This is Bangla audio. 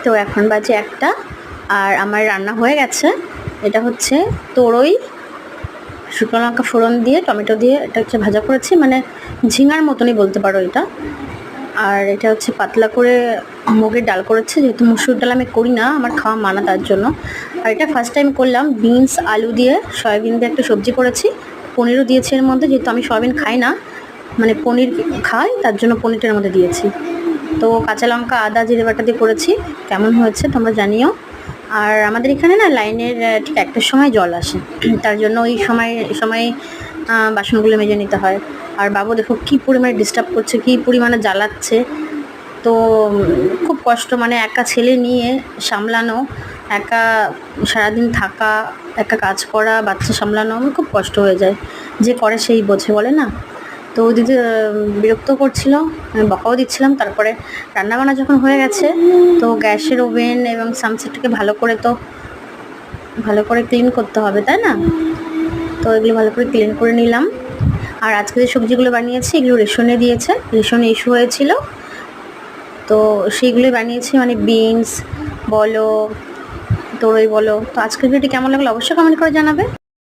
তো এখন বাজে 1টা, আর আমার রান্না হয়ে গেছে। এটা হচ্ছে তোরই শুকনো লঙ্কা ফোড়ন দিয়ে টমেটো দিয়ে এটা হচ্ছে ভাজা করেছি, মানে ঝিঙার মতনই বলতে পারো এটা। আর এটা হচ্ছে পাতলা করে মুগের ডাল করেছি, যেহেতু মুসুর ডাল আমি করি না, আমার খাওয়া মানা, তার জন্য। আর এটা ফার্স্ট টাইম করলাম বিনস আলু দিয়ে সয়াবিন দিয়ে একটা সবজি করেছি, পনিরও দিয়েছি এর মধ্যে, যেহেতু আমি সয়াবিন খাই না, মানে পনির খাই, তার জন্য পনিরটার মধ্যে দিয়েছি। তো কাঁচা লঙ্কা আদা জিরে বাটা দিয়ে করেছি। কেমন হয়েছে তোমরা জানিও। আর আমাদের এখানে না লাইনের ঠিক 1টার সময় জল আসে, তার জন্য ওই সময় বাসনগুলো মেজে নিতে হয়। আর বাবু দেখো কী পরিমাণে ডিস্টার্ব করছে, কী পরিমাণে জ্বালাচ্ছে। তো খুব কষ্ট, মানে একা ছেলে নিয়ে সামলানো, একা সারাদিন থাকা, একা কাজ করা, বাচ্চা সামলানো, আমার খুব কষ্ট হয়ে যায়। যে করে সেই বোঝে, বলে না। তো দিদি বিরক্ত করছিল, আমি বকাও দিচ্ছিলাম। তারপরে রান্নাবান্না যখন হয়ে গেছে, তো গ্যাসের ওভেন এবং সানসেটটাকে ভালো করে ক্লিন করতে হবে, তাই না? তো এগুলো ভালো করে ক্লিন করে নিলাম। আর আজকে যে সবজিগুলো বানিয়েছি এগুলো রেশনে দিয়েছে, রেশনে ইস্যু হয়েছিল, তো সেইগুলোই বানিয়েছি, মানে বিনস বলো, তোরই বলো। তো আজকের ভিডিওটি কেমন লাগলো অবশ্যই কমেন্ট করে জানাবে।